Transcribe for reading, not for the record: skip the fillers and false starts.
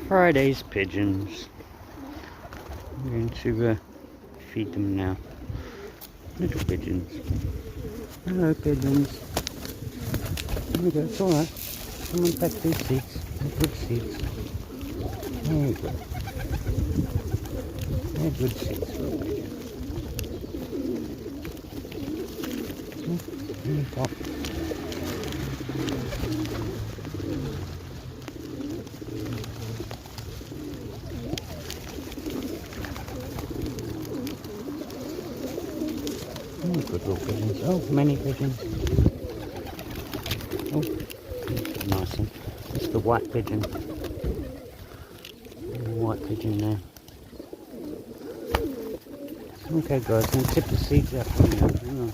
Friday's pigeons. I'm going to feed them now. Little pigeons. Hello, pigeons. There we go, it's alright. Come on, back these seats. They're good seats. There you go. They're good seats for a pigeon. Here you go. Oh, good little pigeons. Oh, many pigeons. Oh, that's a nice one. It's the white pigeon. White pigeon there. Okay guys, I'm going to tip the seeds out for you. Hang on.